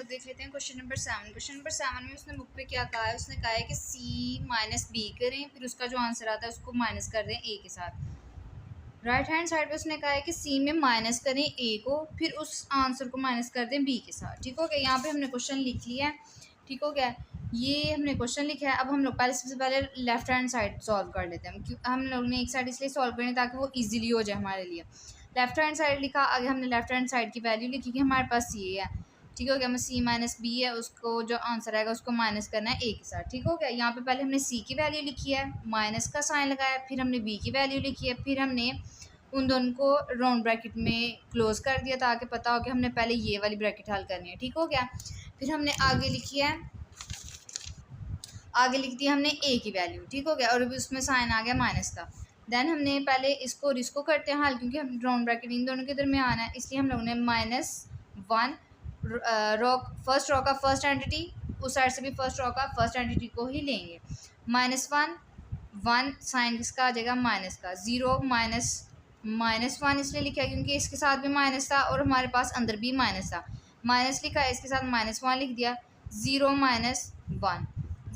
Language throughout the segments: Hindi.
देख लेते हैं क्वेश्चन नंबर 7। क्वेश्चन नंबर 7 में उसने बुक पे क्या कहा है, उसने कहा है कि सी माइनस बी करें, फिर उसका जो आंसर आता है उसको माइनस कर दें ए के साथ। राइट हैंड साइड पे उसने कहा है कि सी में माइनस करें ए को, फिर उस आंसर को माइनस कर दें बी के साथ। ठीक हो गया, यहाँ पे हमने क्वेश्चन लिख लिया है। ठीक हो गया, ये हमने क्वेश्चन लिखा है। अब हम लोग पहले सबसे पहले लेफ्ट हैंड साइड सॉल्व कर लेते हैं। हम लोग ने एक साइड इसलिए सॉल्व करनी ताकि वो ईजिली हो जाए हमारे लिए। लेफ्ट हैंड साइड लिखा, आगे हमने लेफ्ट हैंड साइड की वैल्यू लिखी कि हमारे पास ये है। ठीक हो गया, हमें सी माइनस बी है, उसको जो आंसर आएगा उसको माइनस करना है ए के साथ। ठीक हो गया, यहाँ पे पहले हमने सी की वैल्यू लिखी है, माइनस का साइन लगाया, फिर हमने बी की वैल्यू लिखी है, फिर हमने उन दोनों को राउंड ब्रैकेट में क्लोज कर दिया ताकि पता हो कि हमने पहले ये वाली ब्रैकेट हल करनी है। ठीक हो गया, फिर हमने आगे लिखी है, आगे लिख दिया हमने ए की वैल्यू। ठीक हो गया, और अभी उसमें साइन आ गया माइनस का। देन हमने पहले इसको और इसको करते हैं हल, क्योंकि हम राउंड ब्रैकेट इन दोनों के दरमियान है, इसलिए हम लोगों ने -1 रो, फर्स्ट रो का फर्स्ट एंटिटी, उस साइड से भी फर्स्ट रो का फर्स्ट एंटिटी को ही लेंगे। -1 1 साइन किसका आ जाएगा, माइनस का। 0 -1 इसलिए लिखा है क्योंकि इसके साथ भी माइनस था और हमारे पास अंदर भी माइनस था। माइनस लिखा है, इसके साथ -1 लिख दिया। 0 -1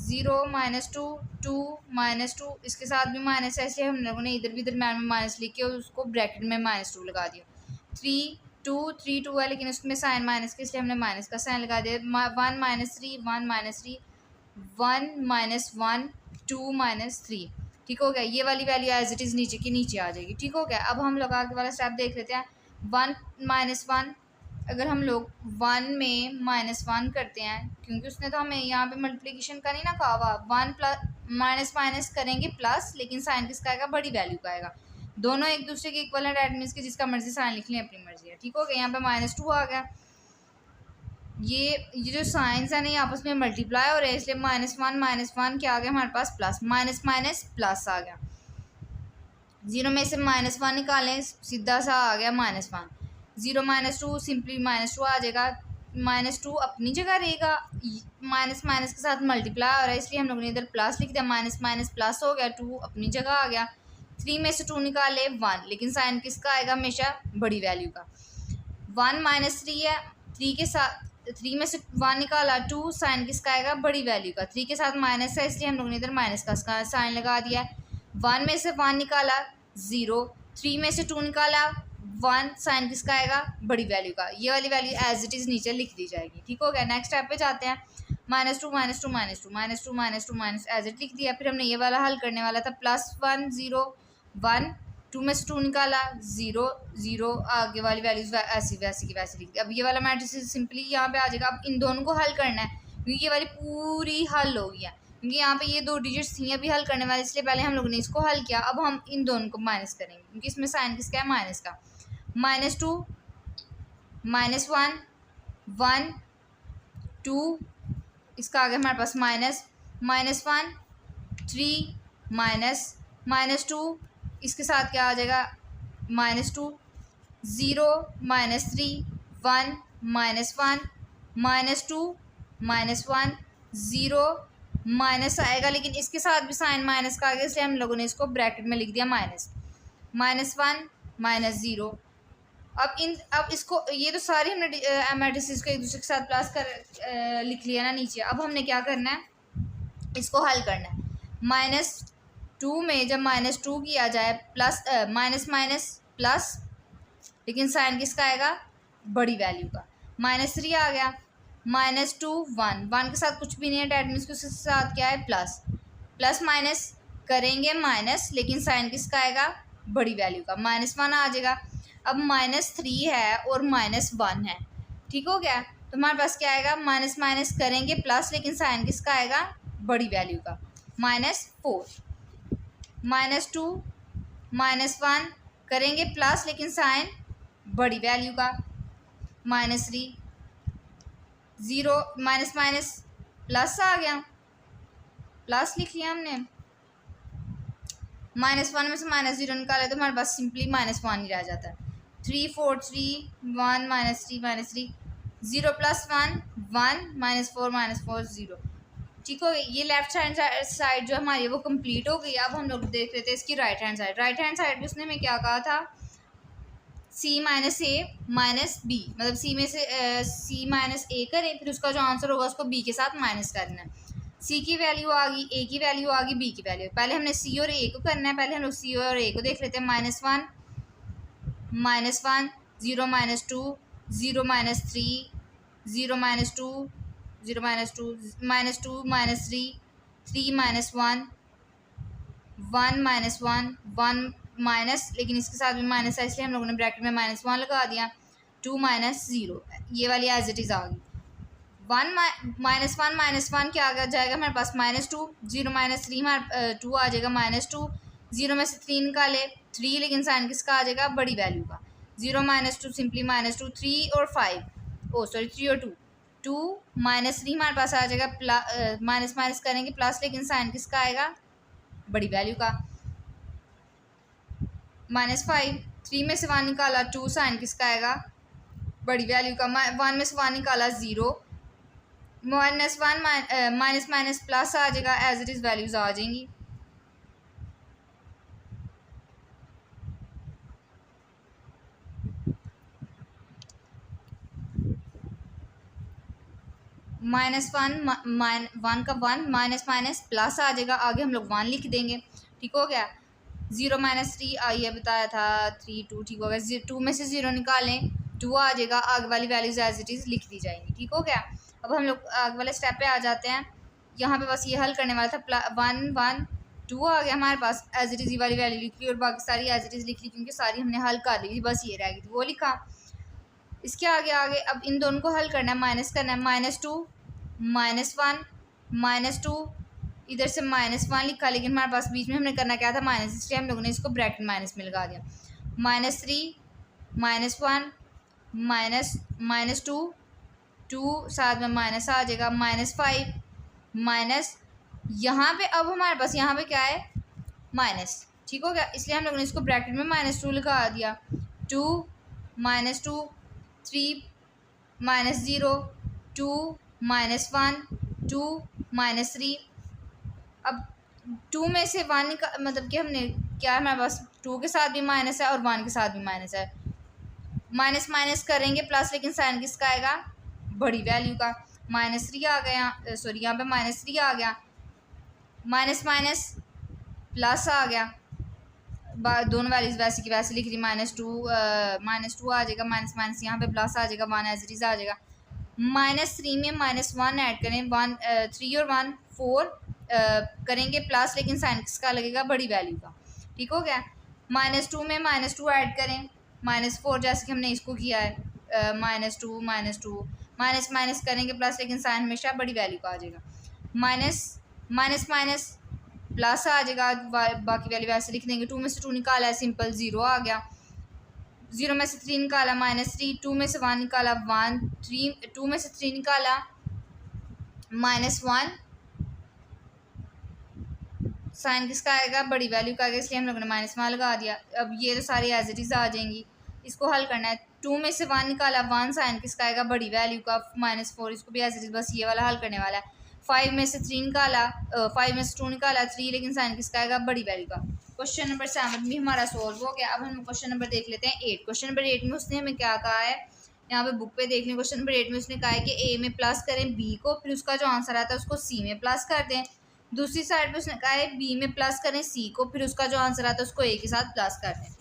0 -2 2 -2, इसके साथ भी माइनस है, इसलिए हम लोगों ने इधर भी दरम्यान में माइनस लिख के उसको ब्रैकेट में -2 लगा दिया। 3 2 3 2 है, लेकिन उसमें साइन माइनस के, इसलिए हमने माइनस का साइन लगा दिया। 1 -3 1 -3 1 -1 2 -3। ठीक हो गया, ये वाली वैल्यू एज इट इज़ नीचे की नीचे आ जाएगी। ठीक हो गया, अब हम लोग आगे वाला स्टेप देख लेते हैं। 1 -1, अगर हम लोग 1 में -1 करते हैं, क्योंकि उसने तो हमें यहाँ पे मल्टीप्लिकेशन का नहीं ना कहा हुआ, 1 प्लस माइनस माइनस करेंगे प्लस, लेकिन साइन किसका आएगा, बड़ी वैल्यू का आएगा। दोनों एक दूसरे के इक्वल है, डैट मीन्स कि जिसका मर्जी साइन लिख लें, अपनी मर्जी है। ठीक हो गया, यहाँ पे -2 आ गया। ये जो साइंस है ना, ये आपस में मल्टीप्लाई हो रहे हैं, इसलिए -1 क्या आ गया हमारे पास, प्लस, माइनस माइनस प्लस आ गया। 0 में से -1 निकालें, सीधा सा आ गया -1। 0 -2 सिंपली -2 आ जाएगा। -2 अपनी जगह रहेगा, माइनस माइनस के साथ मल्टीप्लाई हो रहा है, इसलिए हम लोगों ने इधर प्लस लिख दिया। माइनस माइनस प्लस हो गया, 2 अपनी जगह आ गया। 3 में से 2 निकाले 1, लेकिन साइन किसका आएगा, हमेशा बड़ी वैल्यू का। 1 -3 है, 3 के साथ 3 में से 1 निकाला 2, साइन किसका आएगा, बड़ी वैल्यू का। 3 के साथ माइनस है, इसलिए हम लोगों ने इधर माइनस का साइन लगा दिया है। 1 में से 1 निकाला 0, 3 में से 2 निकाला 1, साइन किसका आएगा, बड़ी वैल्यू का। ये वाली वैल्यू एज इट इज़ नीचे लिख दी जाएगी। ठीक हो गया, नेक्स्ट स्टेप पे जाते हैं। -2 -2 -2 -2 -2 माइनस एज इट लिख दिया। फिर हमने ये वाला हल करने वाला था, +1 0 1, 2 में से 2 निकाला 0 0, आगे वाली वैल्यूज ऐसी वैसी की वैसी लिख दी। अब ये वाला मैट्रिक्स सिंपली यहाँ पे आ जाएगा। अब इन दोनों को हल करना है, क्योंकि ये वाली पूरी हल हो गई है, क्योंकि यहाँ पे ये 2 डिजिट्स थी अभी हल करने वाले, इसलिए पहले हम लोगों ने इसको हल किया। अब हम इन दोनों को माइनस करेंगे, क्योंकि इसमें साइन किसका है, माइनस का। -2 -1 1 2, इसका आगे हमारे पास -1 3 -2, इसके साथ क्या आ जाएगा, -2 0 -3 1 -1 -2 -1 0 माइनस आएगा, लेकिन इसके साथ भी साइन माइनस का आ गया, इसलिए हम लोगों ने इसको ब्रैकेट में लिख दिया -1 -0। अब इसको, ये तो सारी हमने मैट्रिसेस को एक दूसरे के साथ प्लस कर लिख लिया ना नीचे। अब हमने क्या करना है, इसको हल करना है। -2 में जब -2 किया जाए, प्लस माइनस माइनस प्लस, लेकिन साइन किसका आएगा, बड़ी वैल्यू का। -3 आ गया। -2 1 के साथ कुछ भी नहीं है, डैट मीन्स उसके साथ क्या है, प्लस। प्लस माइनस करेंगे माइनस, लेकिन साइन किसका आएगा, बड़ी वैल्यू का। -1 आ जाएगा। अब -3 है और -1 है। ठीक हो गया, तो हमारे पास क्या आएगा, माइनस माइनस करेंगे प्लस, लेकिन साइन किसका आएगा, बड़ी वैल्यू का। -4 -2 -1 करेंगे प्लस, लेकिन साइन बड़ी वैल्यू का। -3 0 माइनस माइनस प्लस आ गया, प्लस लिख लिया हमने। -1 में से -0 निकाले तो हमारे पास सिंपली -1 ही रह जाता है। 3 4 3 1 -3 0 + 1 1 -4 -4 0। ठीक हो गई, ये लेफ्ट हैंड साइड जो हमारी वो कंप्लीट हो गई। अब हम लोग देख लेते हैं इसकी right hand side. Right hand side में उसने हमें क्या कहा था, सी माइनस ए माइनस बी, मतलब सी में से सी माइनस ए करें, फिर उसका जो आंसर होगा उसको बी के साथ माइनस करना है। सी की वैल्यू आ गई, ए की वैल्यू आ गई, बी की वैल्यू। पहले हमने सी और ए को करना है, पहले हम लोग सी और ए को देख लेते हैं। -1 -1 0 -2 0 -3 0 -2 0 -2 -2 -3 3 -1 1 -1 1 माइनस, लेकिन इसके साथ भी माइनस है इसलिए हम लोगों ने ब्रैकेट में -1 लगा दिया। 2 -0, ये वाली एज इट इज़ आ गई। 1 -1 क्या आ जाएगा हमारे पास? -2 0 -3 हमारे 2 आ जाएगा -2 0 में से 3 निकाले 3, लेकिन साइन किसका आ जाएगा? बड़ी वैल्यू का। 0 -2 सिंपली -2 3 और 5 सॉरी 3 और 2 2 -3 हमारे पास आ जाएगा, माइनस माइनस करेंगे प्लस, लेकिन साइन किसका आएगा? बड़ी वैल्यू का। -5 3 में से 1 निकाला 2, साइन किसका आएगा? बड़ी वैल्यू का। 1 में से 1 निकाला 0, -1 माइनस माइनस प्लस आ जाएगा, एज इट इज़ वैल्यूज आ जाएंगी। -1 का 1 माइनस माइनस प्लस आ जाएगा, आगे हम लोग 1 लिख देंगे। ठीक हो गया। 0 -3 आइए बताया था 3 2, ठीक हो गया। 2 में से 0 निकालें 2 आ जाएगा, आगे वाली वैल्यूज एज इट इज़ लिख दी जाएंगी। ठीक हो गया। अब हम लोग आगे वाले स्टेप पे आ जाते हैं। यहाँ पे बस ये हल करने वाला था। 1 1 2 आ गया हमारे पास, एज इट इज़ ये वाली वैल्यू लिख ली और बाकी सारी एज इट इज़ लिख ली, क्योंकि सारी हमने हल कर ली थी, बस ये रह गई थी, वो लिखा। इसके आगे आगे अब इन दोनों को हल करना है, माइनस करना है। -2 -1 -2, इधर से -1 लिखा, लेकिन हमारे पास बीच में हमने करना क्या था? माइनस, इसलिए हम लोगों ने इसको ब्रैकेट माइनस में लगा दिया। -3 -1 -2 2 साथ में माइनस आ जाएगा, -5 माइनस, यहाँ पे अब हमारे पास यहाँ पे क्या है? माइनस। ठीक हो गया, इसलिए हम लोगों ने इसको ब्रैकेट में -2 लगा दिया। 2 -2 3 -0 2 -1 2 -3। अब 2 में से 1 का मतलब कि हमने क्या, हमारे पास 2 के साथ भी माइनस है और 1 के साथ भी माइनस है। माइनस माइनस करेंगे प्लस, लेकिन साइन किसका आएगा? बड़ी वैल्यू का। -3 आ गया, सॉरी यहाँ पे -3 आ गया, माइनस माइनस प्लस आ गया, दोनों वैल्यूज वैसे की वैसे लिख रही। -2 आ जाएगा, माइनस माइनस यहाँ पे प्लस आ जाएगा, 1 एज इट इज़ आ जाएगा। -3 में -1 ऐड करें, 3 और 1 4 करेंगे प्लस, लेकिन साइन किसका लगेगा? बड़ी वैल्यू का। ठीक हो गया। -2 में -2 ऐड करें, -4 जैसे कि हमने इसको किया है, -2 माइनस माइनस करेंगे प्लस, लेकिन साइन हमेशा बड़ी वैल्यू का आ जाएगा। माइनस माइनस प्लस आ जाएगा, बाकी वैल्यू वैसे लिख देंगे। 2 में से 2 निकाला है, सिंपल 0 आ गया। 0 में से 3 निकाला, -3 2 में से 1 निकाला 1 3 2 में से 3 निकाला, -1 साइन किसका आएगा? बड़ी वैल्यू का आएगा, इसलिए हम लोगों ने -1 लगा दिया। अब ये तो सारी एज इट इज़ आ जाएंगी, इसको हल करना है। 2 में से 1 निकाला 1, साइन किसका आएगा? बड़ी वैल्यू का। -4 इसको भी एज इट इज़ बस ये वाला हल करने वाला है। 5 में से 3 निकाला 5 में से 2 निकाला 3, लेकिन साइन किसका आएगा? बड़ी वैल्यू का। क्वेश्चन नंबर 7 भी हमारा सॉल्व हो गया। अब हम क्वेश्चन नंबर देख लेते हैं 8। क्वेश्चन नंबर 8 में उसने हमें क्या कहा है, यहाँ पे बुक पे देख लें। क्वेश्चन नंबर 8 में उसने कहा है कि ए में प्लस करें बी को, फिर उसका जो आंसर आता है उसको सी में प्लस कर दें। दूसरी साइड पे उसने कहा है बी में प्लस करें सी को, फिर उसका जो आंसर आता है उसको ए के साथ प्लस कर दें।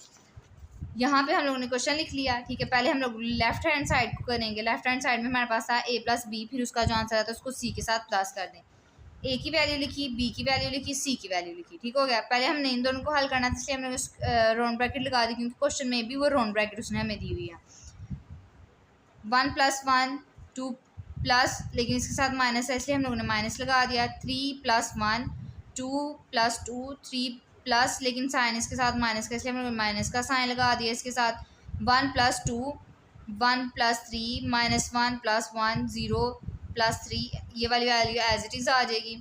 यहाँ पे हम लोगों ने क्वेश्चन लिख लिया। ठीक है, पहले हम लोग लेफ्ट हैंड साइड को करेंगे। लेफ्ट हैंड साइड में हमारे पास था ए प्लस बी, फिर उसका जो आंसर आता है उसको सी के साथ प्लस कर दें। ए की वैल्यू लिखी, बी की वैल्यू लिखी, सी की वैल्यू लिखी। ठीक हो गया। पहले हमने इन दोनों को हल करना था, इसलिए हमने राउंड ब्रैकेट लगा दी, क्योंकि क्वेश्चन में भी वो राउंड ब्रैकेट उसने हमें दी हुई है। 1 + 1 2 प्लस, लेकिन इसके साथ माइनस है इसलिए हम लोगों ने माइनस लगा दिया। 3 + 1 2 + 2 3 प्लस, लेकिन साइन इसके साथ माइनस का, इसलिए हम लोग माइनस का साइन लगा दिया इसके साथ। 1 + 2 1 + 3 -1 + 1 0 + 3, ये वाली वैल्यू एज इट इज़ आ जाएगी।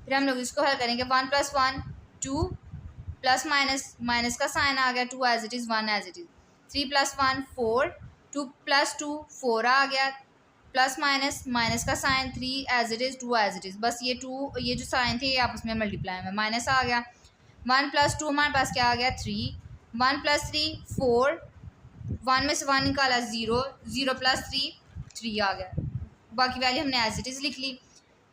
फिर हम लोग इसको हल करेंगे। 1 + 1 2 प्लस माइनस, माइनस का साइन आ गया, 2 as it is 1 as it is. 3 + 1 4 2 + 2 4 आ गया, प्लस माइनस, माइनस का sign 3 as it is 2 as it is. बस ये 2 ये जो साइन थे ये आपस में मल्टीप्लाई में माइनस आ गया। 1 + 2 हमारे पास क्या आ गया? 3 1 + 3 4 1 में से 1 निकाला 0, 0 प्लस 3 3 आ गया। बाकी वैल्यू हमने एज इट इज़ लिख ली।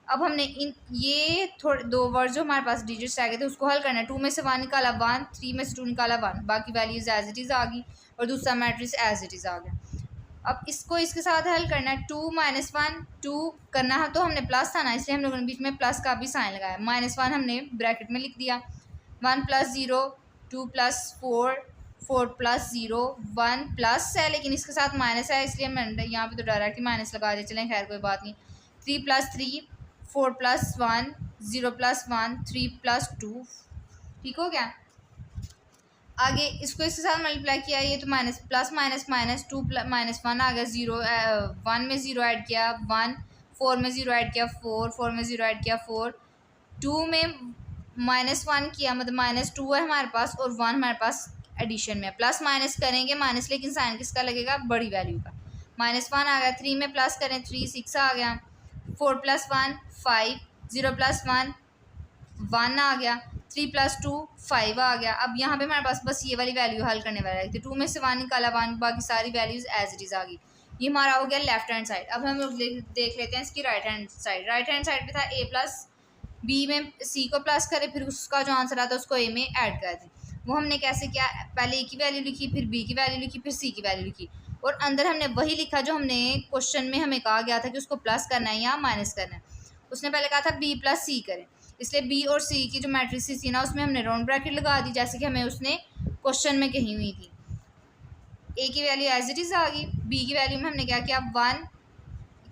अब हमने इन ये थोड़े 2 वर्ड जो हमारे पास डिजिट्स आ गए थे उसको हल करना है। 2 में से 1 निकाला 1, 3 में से 2 निकाला 1, बाकी वैल्यूज एज इट इज़ आ गई और दूसरा मैट्रिक्स एज इट इज़ आ गया। अब इसको इसके साथ हल करना है। 2 माइनस 1, 2 करना है तो हमने प्लस था ना, इसलिए हम लोगों ने बीच में प्लस का भी साइन लगाया। -1 हमने ब्रैकेट में लिख दिया। 1 प्लस 0, 2 प्लस 4, 4 प्लस 0, 1 प्लस है लेकिन इसके साथ माइनस है इसलिए हमने यहाँ पे तो डायरेक्ट ही माइनस लगा दिया। चलें खैर कोई बात नहीं। 3 प्लस 3, 4 प्लस 1, 0 प्लस 1, 3 प्लस 2, ठीक हो गया। आगे इसको इसके साथ मल्टीप्लाई किया, ये तो minus plus minus minus 2 minus 1 आ गया। 0 1 में 0 ऐड किया 1, 4 में 0 ऐड किया 4, 4 में 0 ऐड किया 4, 2 में -1 किया मतलब -2 है हमारे पास और 1 हमारे पास एडिशन में। प्लस माइनस करेंगे माइनस, लेकिन साइन किसका लगेगा? बड़ी वैल्यू का। -1 आ गया। 3 में प्लस करें 3, 6 आ गया। 4 प्लस 1 5, 0 प्लस 1 1 आ गया। 3 प्लस 2 5 आ गया। अब यहाँ पे हमारे पास बस ये वाली वैल्यू हल करने वाला है। 2 में से 1 निकाला 1, बाकी सारी वैल्यूज एज इट इज़ आ गई। ये हमारा हो गया लेफ्ट हैंड साइड। अब हम लोग देख लेते हैं इसकी right hand side. Right hand side पे था a प्लस बी में सी को प्लस करें, फिर उसका जो आंसर आता है उसको ए में ऐड कर दें। वो हमने कैसे किया? पहले ए की वैल्यू लिखी, फिर बी की वैल्यू लिखी, फिर सी की वैल्यू लिखी और अंदर हमने वही लिखा जो हमने क्वेश्चन में हमें कहा गया था कि उसको प्लस करना है या माइनस करना है। उसने पहले कहा था बी प्लस सी करें, इसलिए बी और सी की जो मैट्रिक्स थी ना उसमें हमने राउंड ब्रैकेट लगा दी जैसे कि हमें उसने क्वेश्चन में कही हुई थी। ए की वैल्यू एज इट इज़ आ गई। बी की वैल्यू में हमने क्या किया? 1,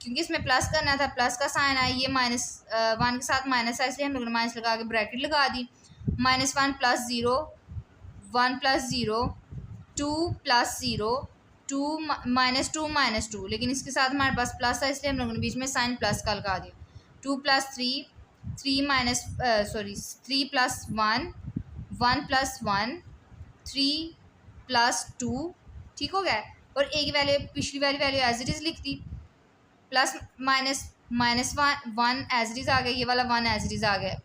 क्योंकि इसमें प्लस करना था प्लस का साइन आया, ये -1 के साथ माइनस है इसलिए हम लोगों ने माइनस लगा के ब्रैकेट लगा दी। -1 प्लस 0, 1 प्लस 0, 2 प्लस 0, 2 -2, लेकिन इसके साथ हमारे पास प्लस था इसलिए हम लोगों ने बीच में साइन प्लस का लगा दिया। 2 प्लस 3, 3 प्लस 1, 1 प्लस 1, 3 प्लस 2, ठीक हो गया। और ए की वैल्यू पिछली वाली वैल्यू एज इट इज़ लिख दी। प्लस -1 एज इट इज़ आ गया, ये वाला 1 एज इट इज़ आ गया।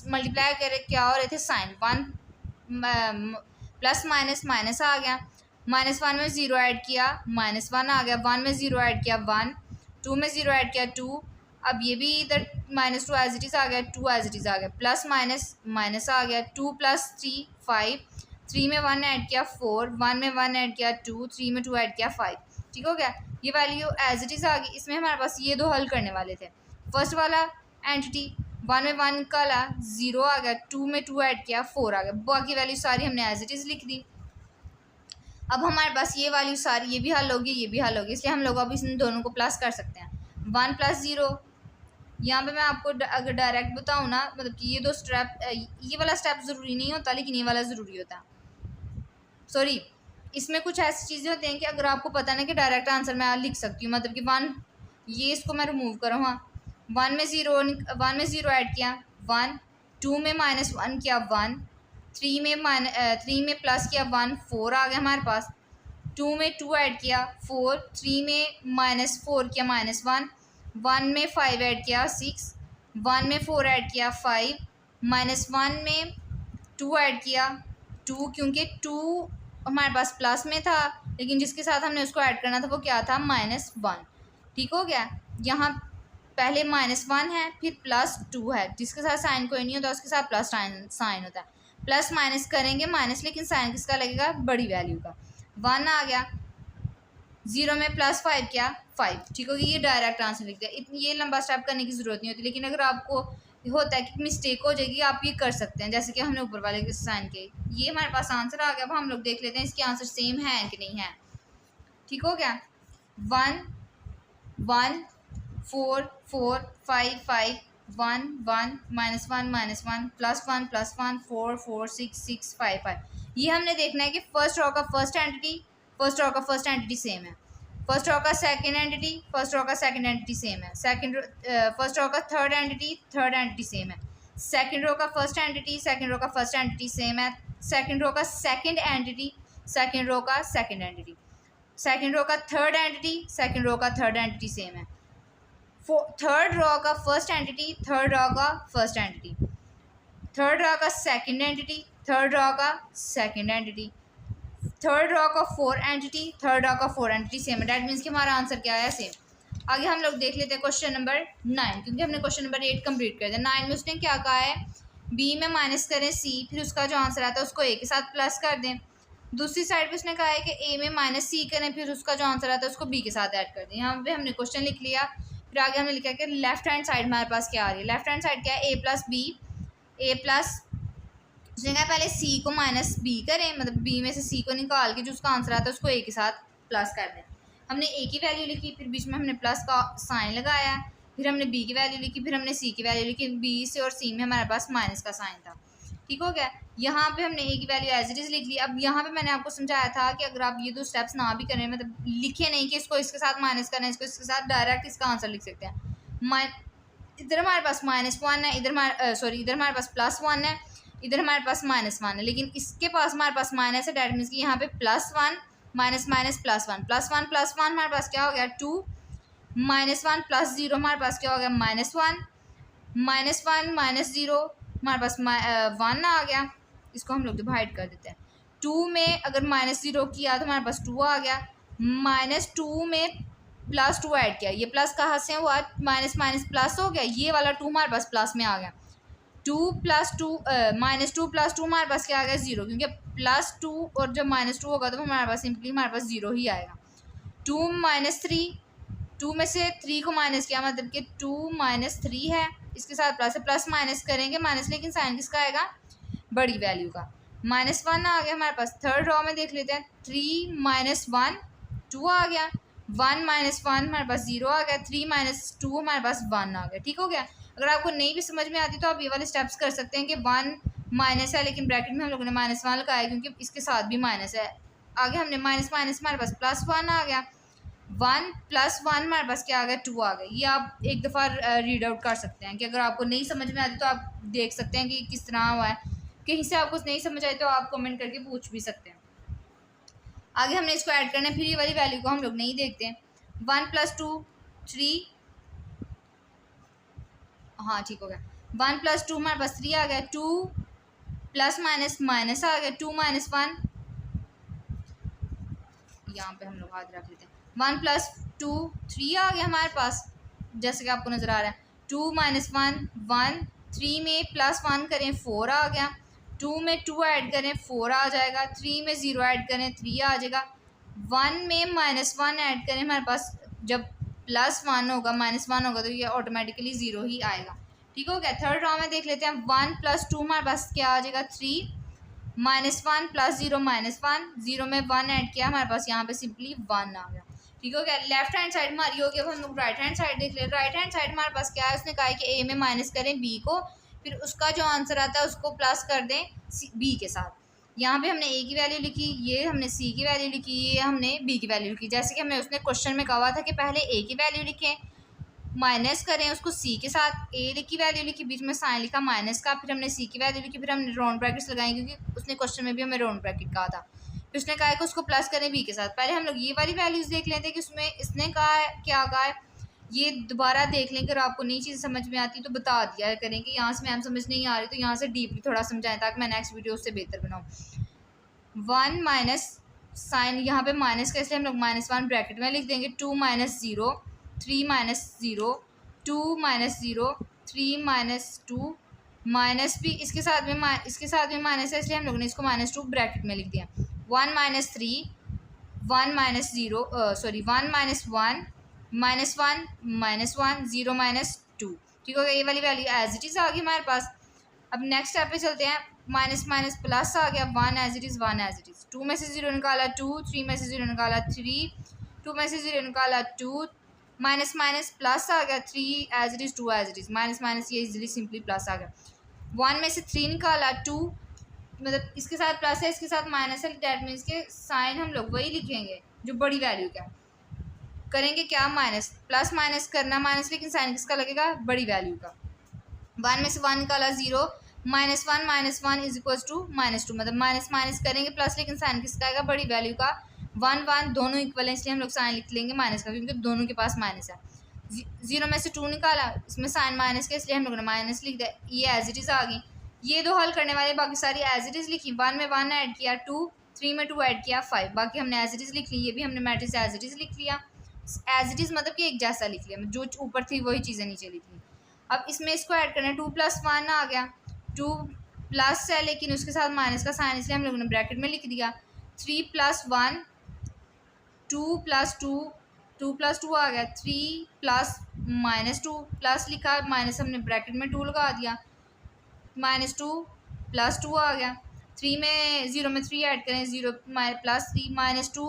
मल्टीप्लाई करे क्या हो रहे थे? साइन। 1 प्लस माइनस माइनस आ गया। -1 में 0 ऐड किया -1 आ गया। 1 में 0 ऐड किया 1, 2 में 0 ऐड किया 2, अब ये भी इधर -2 एज इट इज़ आ गया, 2 एज इट इज़ आ गया। प्लस माइनस माइनस आ गया। 2 प्लस 3 5, 3 में 1 ऐड किया 4, 1 में 1 ऐड किया 2, 3 में 2 ऐड किया 5, ठीक हो गया। ये वैल्यू एज इट इज़ आ गई। इसमें हमारे पास ये दो हल करने वाले थे। फर्स्ट वाला एंटिटी 1 में 1 निकाला 0 आ गया, 2 में 2 ऐड किया 4 आ गया, बाकी वैल्यू सारी हमने एज इट इज़ लिख दी। अब हमारे पास ये वैल्यू सारी ये भी हल होगी, ये भी हल होगी, इसलिए हम लोग अब इन दोनों को प्लस कर सकते हैं। 1 प्लस 0, यहाँ पे मैं आपको अगर डायरेक्ट बताऊँ ना, मतलब कि ये दो स्टेप, ये वाला स्टेप ज़रूरी नहीं होता लेकिन ये वाला ज़रूरी होता है। सॉरी, इसमें कुछ ऐसी चीज़ें होती हैं कि अगर आपको पता ना कि डायरेक्ट आंसर मैं लिख सकती हूँ, मतलब कि 1, ये इसको मैं रिमूव करूँ। हाँ, 1 में 0 ऐड किया 1, 2 में -1 किया 1, 3 में प्लस किया 1, 4 आ गया हमारे पास। 2 में 2 ऐड किया 4, 3 में -4 किया -1, 1 में 5 ऐड किया 6, 1 में 4 ऐड किया 5, -1 में 2 ऐड किया 2, क्योंकि 2 हमारे पास प्लस में था लेकिन जिसके साथ हमने उसको ऐड करना था वो क्या था? -1, ठीक हो गया। यहाँ पहले -1 है फिर +2 है, जिसके साथ साइन कोई नहीं होता उसके साथ प्लस साइन होता है। प्लस माइनस करेंगे माइनस, लेकिन साइन किसका लगेगा? बड़ी वैल्यू का। 1 आ गया, 0 में +5 क्या? 5, ठीक हो गया। ये डायरेक्ट आंसर लिख दिया। ये लंबा स्टेप करने की ज़रूरत नहीं होती, लेकिन अगर आपको होता है कि मिस्टेक हो जाएगी आप ये कर सकते हैं, जैसे कि हमने ऊपर वाले के साइन के। ये हमारे पास आंसर आ गया। अब हम लोग देख लेते हैं इसके आंसर सेम है कि नहीं है, ठीक हो गया। 1 1 4 4 5 5 1 1 -1 -1 +1 +1 4 4 6 6 5 5। ये हमने देखना है कि फर्स्ट रो का फर्स्ट एंटिटी सेम है, फर्स्ट रो का सेकंड एंटिटी सेम है, फर्स्ट रो का थर्ड एंटिटी सेम है, सेकंड रो का फर्स्ट एंटिटी सेम है, सेकंड रो का सेकंड एंटिटी, सेकंड रो का सेकंड एंटिटी, सेकंड रो का थर्ड एंटिटी सेम है, थर्ड रो का फर्स्ट एंटिटी, थर्ड रो का फर्स्ट एंटिटी, थर्ड रो का सेकंड एंटिटी, थर्ड रो का सेकंड एंटिटी, थर्ड रॉ का 4 एंटिटी, थर्ड रॉ का 4 एंटिटी सेम है, डैट मीन्स कि हमारा आंसर क्या आया सेम। आगे हम लोग देख लेते हैं क्वेश्चन नंबर 9, क्योंकि हमने क्वेश्चन नंबर 8 कंप्लीट कर दिया। 9 में उसने क्या कहा है, बी में माइनस करें सी, फिर उसका जो आंसर आता है उसको ए के साथ प्लस कर दें। दूसरी साइड पे उसने कहा है कि ए में माइनस सी करें, फिर उसका जो आंसर आता है उसको बी के साथ ऐड कर दें। यहाँ पे हमने क्वेश्चन लिख लिया, फिर आगे हमने लिखा कि लेफ्ट हैंड साइड हमारे पास क्या आ रही है। लेफ्ट हैंड साइड क्या है, ए प्लस बी, ए प्लस, उसने कहा पहले सी को माइनस बी करें, मतलब बी में से सी को निकाल के जो उसका आंसर आता है उसको ए के साथ प्लस कर दें। हमने ए की वैल्यू लिखी, फिर बीच में हमने प्लस का साइन लगाया, फिर हमने बी की वैल्यू लिखी, फिर हमने सी की वैल्यू लिखी। बी से और सी में हमारे पास माइनस का साइन था, ठीक हो गया। यहाँ पे हमने ए की वैल्यू एज इट इज़ लिख ली। अब यहाँ पे मैंने आपको समझाया था कि अगर आप ये दो स्टेप्स ना भी करें, मतलब लिखे नहीं कि इसको इसके साथ माइनस करना है, इसको इसके साथ, डायरेक्ट इसका आंसर लिख सकते हैं। इधर हमारे पास -1 है, इधर हमारे पास +1 है, इधर हमारे पास -1 है, लेकिन इसके पास हमारे पास माइनस है, डैट मीन्स कि यहाँ पे +1 माइनस माइनस +1 +1 +1 हमारे पास क्या हो गया 2, -1 + 0 हमारे पास क्या हो गया -1, -1 -0 हमारे पास 1 आ गया। इसको हम लोग डिवाइड कर देते हैं। 2 में अगर -0 किया तो हमारे पास 2 आ गया, -2 में +2 ऐड किया, ये प्लस कहाँ से हुआ, माइनस माइनस प्लस हो गया, ये वाला 2 हमारे पास प्लस में आ गया। 2 + 2 -2 + 2 हमारे पास क्या आ गया 0, क्योंकि +2 और जब -2 होगा तो हमारे पास सिंपली हमारे पास 0 ही आएगा। 2 - 3, 2 में से 3 को माइनस किया, मतलब कि 2 - 3 है, इसके साथ प्लस है, प्लस माइनस करेंगे माइनस, लेकिन साइन किसका आएगा, बड़ी वैल्यू का। -1 आ गया हमारे पास। थर्ड रॉ में देख लेते हैं, 3 - 1 2 आ गया, 1 - 1 हमारे पास 0 आ गया, 3 - 2 हमारे पास 1 आ गया, ठीक हो गया। अगर आपको नहीं भी समझ में आती तो आप ये वाले स्टेप्स कर सकते हैं कि 1 माइनस है, लेकिन ब्रैकेट में हम लोगों ने -1 लगाया क्योंकि इसके साथ भी माइनस है। आगे हमने माइनस माइनस हमारे पास +1 आ गया, 1 + 1 हमारे पास क्या आ गया 2 आ गया। ये आप एक दफ़ा रीड आउट कर सकते हैं कि अगर आपको नहीं समझ में आती तो आप देख सकते हैं कि किस तरह हुआ है। कहीं से आपको नहीं समझ आई तो आप कमेंट करके पूछ भी सकते हैं। आगे हमने इसको ऐड करना है, फिर ये वाली वैल्यू को हम लोग नहीं देखते हैं। 1 + 2 3, हाँ ठीक हो गया। 1 + 2 हमारे पास 3 आ गया, 2 प्लस माइनस माइनस आ गया, 2 - 1, यहाँ पे हम लोग हाथ रख लेते हैं। 1 + 2 3 आ गया हमारे पास, जैसे कि आपको नज़र आ रहा है। 2 - 1 1, 3 में +1 करें 4 आ गया, 2 में 2 ऐड करें 4 आ जाएगा, 3 में 0 ऐड करें 3 आ जाएगा, 1 में -1 ऐड करें हमारे पास, जब +1 होगा -1 होगा तो ये ऑटोमेटिकली 0 ही आएगा, ठीक हो गया। थर्ड रॉ में देख लेते हैं। 1 + 2 हमारे पास क्या आ जाएगा 3, -1 + 0 -1, 0 में 1 ऐड किया हमारे पास यहाँ पे सिंपली 1 आ गया, ठीक हो गया। लेफ्ट हैंड साइड हमारी हो गई। अब हम लोग राइट हैंड साइड देख ले। राइट हैंड साइड हमारे पास क्या है, उसने कहा है कि ए में माइनस करें बी को, फिर उसका जो आंसर आता है उसको प्लस कर दें बी के साथ। यहाँ पे हमने ए की वैल्यू लिखी, ये हमने सी की वैल्यू लिखी, ये हमने बी की वैल्यू लिखी। जैसे कि हमें उसने क्वेश्चन में कहा था कि पहले ए की वैल्यू लिखें, माइनस करें उसको सी के साथ, ए की वैल्यू लिखी, बीच में साइन लिखा माइनस का, फिर हमने सी की वैल्यू लिखी, फिर हमने राउंड ब्रैकेट्स लगाए क्योंकि उसने क्वेश्चन में भी हमें राउंड ब्रैकेट कहा था। फिर उसने कहा है कि उसको प्लस करें बी के साथ। पहले हम लोग ये वाली वैल्यूज़ देख लेते हैं कि उसमें इसने कहा है क्या कहा है, ये दोबारा देख लें। अगर आपको नई चीज़ समझ में आती तो बता दिया करें कि यहाँ से मैम समझ नहीं आ रही तो यहाँ से डीपली थोड़ा समझाएं ताकि मैं नेक्स्ट वीडियो उससे बेहतर बनाऊँ। 1 माइनस साइन यहाँ पे माइनस का, इसलिए हम लोग -1 ब्रैकेट में लिख देंगे। 2 - 0 3 - 0 2 - 0 3 - 2 माइनस भी इसके साथ में माइनस है, इसलिए हम लोगों ने इसको -2 ब्रैकेट में लिख दिया। 1 - 3 1 - 0 1 - 1 -1 0 - 2, ठीक हो गया। ये वाली वैल्यू एज इट इज़ आ गई हमारे पास। अब नेक्स्ट स्टेप पे चलते हैं। माइनस माइनस प्लस आ गया, 1 as it is 1 as it is. 2 में से 0 निकाला 2, 3 में से 0 निकाला 3, 2 में से 0 निकाला 2, माइनस माइनस प्लस आ गया, 3 as it is 2 as it is, minus minus ये इजीली सिंपली प्लस आ गया। 1 में से 3 निकाला 2, मतलब इसके साथ प्लस है इसके साथ माइनस है, डैट मीन्स के साइन हम लोग वही लिखेंगे जो बड़ी वैल्यू का करेंगे। क्या माइनस प्लस माइनस करना माइनस, लेकिन साइन किसका लगेगा, बड़ी वैल्यू का। 1 में से 1 निकाला 0, -1 इज इक्वल टू -2, मतलब माइनस माइनस करेंगे प्लस, लेकिन साइन किसका आएगा, बड़ी वैल्यू का। 1 1 दोनों इक्वल है, इसलिए हम लोग साइन लिख लेंगे माइनस का, क्योंकि दोनों के पास माइनस है। 0 में से 2 निकाला, इसमें साइन माइनस का, इसलिए हम लोगों ने माइनस लिख दिया। ये एज इट इज़ आ गई। ये दो हल करने वाले, बाकी सारी एज इट इज़ लिखी। 1 में 1 ऐड किया 2, 3 में 2 ऐड किया 5, बाकी हमने एज इट इज़ लिख ली, ये भी हमने मैट्रिक्स एज इट इज़ लिख लिया, एज इट इज़ मतलब कि एक जैसा लिख लिया, जो ऊपर थी वही चीज़ें नीचे लिख ली। अब इसमें इसको ऐड करना है, 2 + 1 आ गया, 2 प्लस है लेकिन उसके साथ माइनस का साइन, इसलिए हम लोगों ने ब्रैकेट में लिख दिया। 3 + 1 2 + 2 2 + 2 आ गया, 3 प्लस -2 प्लस लिखा, माइनस हमने ब्रैकेट में 2 लगा दिया, -2 + 2 आ गया। 3 में 0 में 3 ऐड करें, 0 +3 -2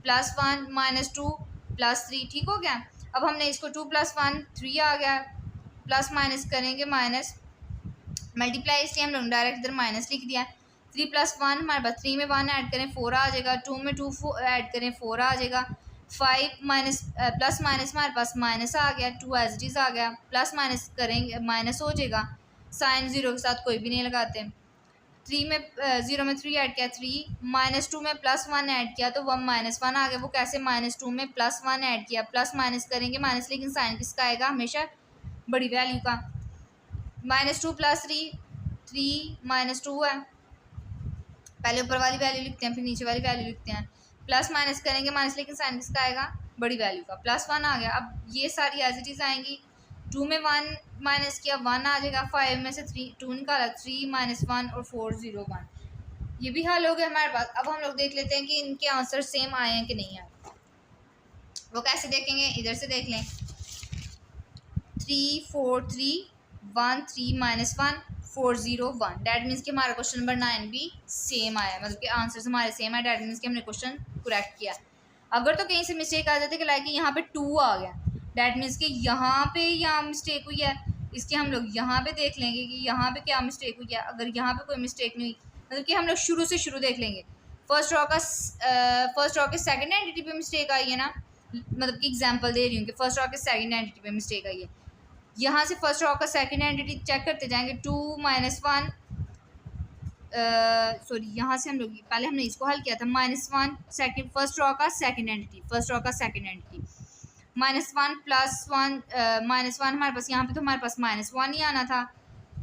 + 1 -2 +3, ठीक हो गया। अब हमने इसको 2 + 1 3 आ गया, प्लस माइनस करेंगे माइनस मल्टीप्लाई, इसलिए हम लोग डायरेक्ट इधर माइनस लिख दिया। 3 + 1 हमारे पास, 3 में 1 ऐड करें 4 आ जाएगा, 2 में 2 ऐड करें 4 आ जाएगा, 5 माइनस प्लस माइनस हमारे पास माइनस आ गया, 2 एज इट इज़ आ गया, प्लस माइनस करेंगे माइनस हो जाएगा, साइन 0 के साथ कोई भी नहीं लगाते। 3 में 0 में 3 ऐड किया 3, -2 में +1 ऐड किया तो 1 -1 आ गया, वो कैसे, -2 में +1 ऐड किया, प्लस माइनस करेंगे माइनस, लेकिन साइन किसका आएगा, हमेशा बड़ी वैल्यू का। -2 + 3 3 -2 है, पहले ऊपर वाली वैल्यू लिखते हैं फिर नीचे वाली वैल्यू लिखते हैं, प्लस माइनस करेंगे माइनस, लेकिन साइन किसका आएगा, बड़ी वैल्यू का, +1 आ गया। अब ये सारी एज इट इज़ आएंगी, 2 में 1 माइनस किया 1 आ जाएगा, 5 में से 2 निकाला, 3 - 1 और 4 0 1, ये भी हल हो गया हमारे पास। अब हम लोग देख लेते हैं कि इनके आंसर सेम आए हैं कि नहीं आए, वो कैसे देखेंगे, इधर से देख लें, 3 4 3 1 3 -1 4 0 1, डैट मीन्स कि हमारा क्वेश्चन नंबर 9 भी सेम आया, मतलब कि आंसर्स हमारे सेम है, डैट मीन्स कि हमने क्वेश्चन करेक्ट किया। अगर तो कहीं से मिस्टेक आ जाती है कि लाइक यहाँ पे 2 आ गया, डैट मीन्स कि यहाँ पे यहाँ मिस्टेक हुई है, इसके हम लोग यहाँ पे देख लेंगे कि यहाँ पे क्या मिस्टेक हुई है। अगर यहाँ पे कोई मिस्टेक नहीं हुई, मतलब कि हम लोग शुरू से शुरू देख लेंगे, फर्स्ट रॉ के सेकंड एंटिटी पे मिस्टेक आई है ना, मतलब कि एग्जांपल दे रही हूँ कि फर्स्ट रॉ के सेकंड एंटिटी पे मिस्टेक आई है, यहाँ से फर्स्ट रॉ का सेकंड एंटिटी चेक करते जाएंगे, 2 -1 सॉरी यहाँ से हम लोग पहले हमने इसको हल किया था, -1 सेकंड फर्स्ट रॉ का सेकंड एंटिटी, फर्स्ट रॉ का सेकंड एंटिटी, -1 + 1 -1 हमारे पास, यहाँ पे तो हमारे पास -1 ही आना था,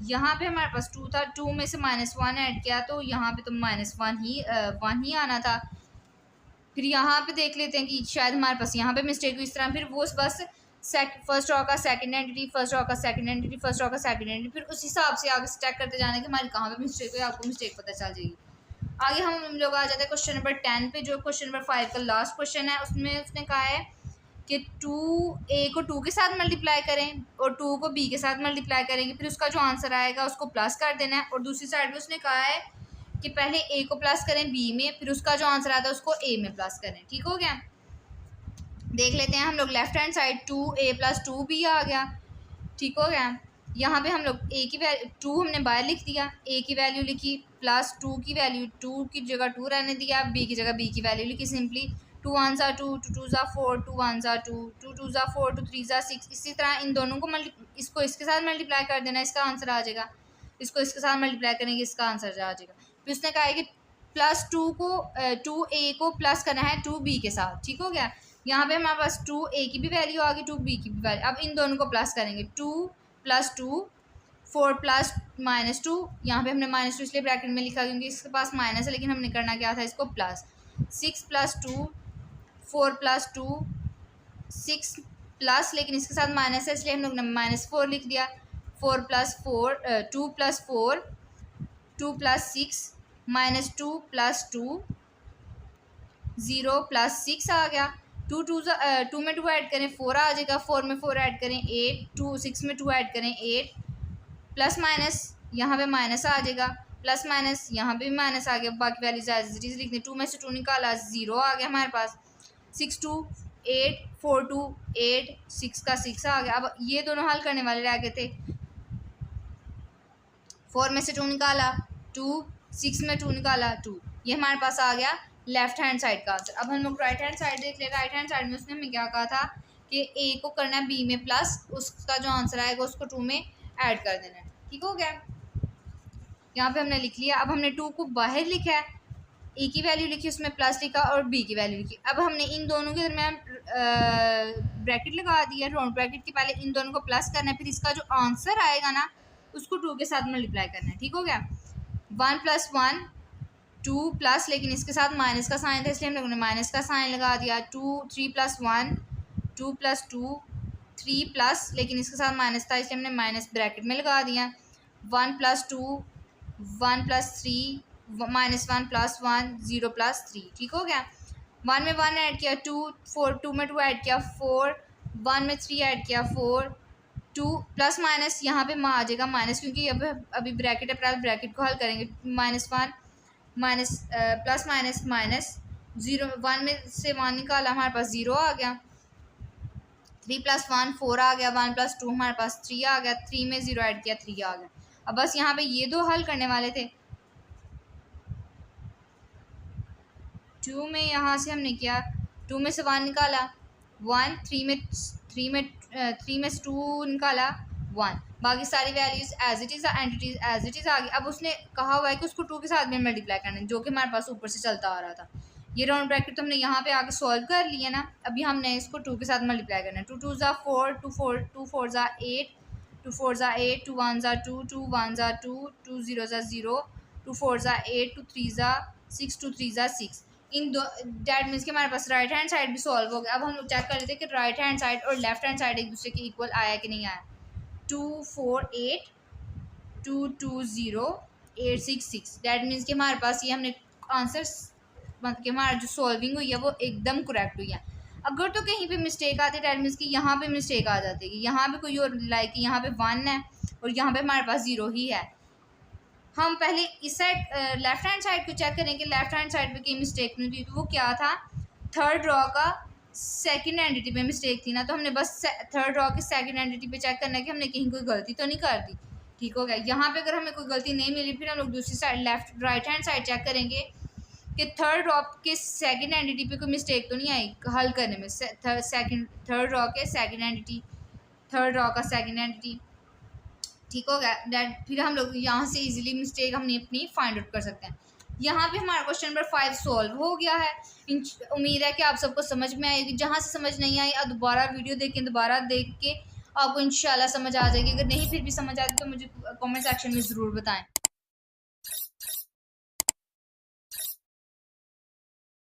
यहाँ पे हमारे पास 2 था, 2 में से -1 ऐड किया तो यहाँ पे तो -1 ही आना था। फिर यहाँ पे देख लेते हैं कि शायद हमारे पास यहाँ पे मिस्टेक हुई, इस तरह फिर वो बस फर्स्ट रॉ का सेकंड एंटिटी, फर्स्ट रॉ का सेकंड एंटिटी, फर्स्ट रॉ का सेकंड एंटिटी, फिर उस हिसाब से आगे चेक करते जाने कि हमारी कहाँ पे मिस्टेक हुई, आपको मिस्टेक पता चल जाएगी। आगे हम लोग आ जाते हैं क्वेश्चन नंबर 10 पे, जो क्वेश्चन नंबर 5 का लास्ट क्वेश्चन है। उसमें उसने कहा है कि 2a को 2 के साथ मल्टीप्लाई करें और 2 को b के साथ मल्टीप्लाई करेंगे, फिर उसका जो आंसर आएगा उसको प्लस कर देना है, और दूसरी साइड में उसने कहा है कि पहले a को प्लस करें b में, फिर उसका जो आंसर आता है उसको a में प्लस करें, ठीक हो गया। देख लेते हैं हम लोग left hand side, 2a + 2b आ गया, ठीक हो गया। यहाँ पे हम लोग a की वैल्यू 2 हमने बाहर लिख दिया, a की वैल्यू लिखी प्लस 2 की वैल्यू, 2 की जगह 2 रहने दिया, b की जगह b की वैल्यू लिखी सिंपली, 2 1 * 2 2 2 * 4 2 1 * 2 2 2 * 4 2 3 * 6, इसी तरह इन दोनों को इसको इसके साथ मल्टीप्लाई कर देना, इसका आंसर आ जाएगा, इसको इसके साथ मल्टीप्लाई करेंगे, इसका आंसर आ जाएगा। फिर उसने कहा है कि +2 को 2a को प्लस करना है 2b के साथ, ठीक हो गया। यहाँ पे हमारे पास 2a की भी वैल्यू आ गई, 2b की भी वैल्यू, अब इन दोनों को प्लस करेंगे, 2 + 2 4 + -2, यहाँ पे हमने -2 इसलिए ब्रैकेट में लिखा क्योंकि इसके पास माइनस है, लेकिन हमने करना क्या था, इसको प्लस, 6 + 2 4 + 2 6 प्लस, लेकिन इसके साथ माइनस है इसलिए हम लोग ने -4 लिख दिया, 4 + 4 2 + 4 2 + 6 -2 + 2 0 + 6 आ गया, 2 में 2 ऐड करें 4 आ जाएगा, 4 में 4 ऐड करें 8, 6 में 2 ऐड करें 8, प्लस माइनस यहाँ पे माइनस आ जाएगा, प्लस माइनस यहाँ पे भी माइनस आ गया, बाकी वैल्यूज एज इट इज लिख दें, 2 में से 2 निकाला 0 आ गया हमारे पास, 6 2 8 4 2 8 6 का 6 आ गया। अब ये दोनों हल करने वाले रह गए थे, 4 में से 2 निकाला 2, 6 में 2 निकाला 2, ये हमारे पास आ गया लेफ्ट हैंड साइड का आंसर। अब हम लोग राइट हैंड साइड देख ले, राइट हैंड साइड में उसने हमें क्या कहा था कि a को करना है b में प्लस, उसका जो आंसर आएगा उसको 2 में ऐड कर देना है, ठीक हो गया। यहाँ पे हमने लिख लिया। अब हमने 2 को बाहर लिखा है, a की वैल्यू लिखी, उसमें प्लस लिखा और b की वैल्यू लिखी। अब हमने इन दोनों के दरमियान ब्रैकेट लगा दिया, राउंड ब्रैकेट के पहले इन दोनों को प्लस करना है, फिर इसका जो आंसर आएगा ना उसको 2 के साथ मल्टीप्लाई करना है, ठीक हो गया। 1 + 1 2 प्लस, लेकिन इसके साथ माइनस का साइन था इसलिए हम लोगों ने माइनस का साइन लगा दिया। 2 3 प्लस 1 2 प्लस 2 3 प्लस, लेकिन इसके साथ माइनस था इसलिए हमने माइनस ब्रैकेट में लगा दिया। 1 plus 2 1 plus 3 minus 1 plus 1 0 plus 3। ठीक हो गया। 1 में 1 ऐड किया 2 4 2 में 2 ऐड किया 4 1 में 3 ऐड किया 4 2 प्लस माइनस यहाँ पे आ जाएगा माइनस, क्योंकि अब अभी ब्रैकेट है, प्लस ब्रैकेट को हल करेंगे। -1 माइनस प्लस माइनस माइनस 0 1 में से 1 निकाला हमारे पास 0 आ गया। 3 प्लस 1 4 आ गया। 1 प्लस 2 हमारे पास 3 आ गया। 3 में 0 ऐड किया 3 आ गया। अब बस यहाँ पे ये दो हल करने वाले थे। 2 में यहाँ से हमने किया 2 में से 1 निकाला 1 3 में से 2 निकाला 1, बाकी सारी values as it is entities as it is आ गई। अब उसने कहा हुआ है कि उसको 2 के साथ में मल्टीप्लाई करना है, जो कि हमारे पास ऊपर से चलता आ रहा था। ये राउंड ब्रैकेट तो हमने यहाँ पे आके सॉल्व कर लिया ना। अभी हमने इसको 2 के साथ मल्टीप्लाई करना है। 2 2 ज़ा 4 2 4 ज़ा 8 2 4 ज़ा 8 2 1 ज़ा 2 2 1 ज़ा 2 2 0 ज़ा 0 2 4 ज़ा 8 2 3 ज़ा 6 2 3 ज़ा 6। इन दो डैट मीन्स कि हमारे पास राइट हैंड साइड भी सॉल्व हो गया। अब हम लोग चेक कर लेते हैं कि राइट हैंड साइड और लेफ्ट हैंड साइड एक दूसरे के इक्वल आया कि नहीं आया। 2 4 8 2 2 0 8 6 6। डैट मीन्स कि हमारे पास ये हमने आंसर मतलब कि हमारा जो सॉल्विंग हुई है वो एकदम करेक्ट हुई है। अगर तो कहीं पे मिस्टेक आती है डैट मीन्स कि यहाँ पे मिस्टेक आ जाती है कि यहाँ पे कोई और लाइक यहाँ पे 1 है और यहाँ पे हमारे पास 0 ही है। हम पहले इस साइड लेफ्ट हैंड साइड को चेक करेंगे। लेफ्ट हैंड साइड पे कहीं मिस्टेक नहीं थी, तो वो क्या था, थर्ड रॉ का सेकंड एंटिटी पे मिस्टेक थी ना। तो हमने बस थर्ड रॉ के सेकंड एंटिटी पे चेक करना है कि हमने कहीं कोई गलती तो नहीं कर दी। ठीक हो गया। यहाँ पे अगर हमें कोई गलती नहीं मिली फिर हम लोग दूसरी side left right hand side check करेंगे कि थर्ड रॉ के सेकंड एंटिटी पे कोई मिस्टेक तो नहीं आई हल करने में। थर्ड रॉ के सेकंड एंटिटी, थर्ड रॉ का सेकंड एंटिटी। ठीक हो गया। दैट फिर हम लोग यहाँ से इजीली मिस्टेक हमने अपनी फाइंड आउट कर सकते हैं। यहाँ पे हमारा क्वेश्चन नंबर 5 सॉल्व हो गया है। उम्मीद है कि आप सबको समझ में आएगी। जहाँ से समझ नहीं आई आप दोबारा वीडियो देखें, दोबारा देख के आपको इंशाल्लाह समझ आ जाएगी। अगर नहीं फिर भी समझ आती तो मुझे कमेंट सेक्शन में ज़रूर बताएं।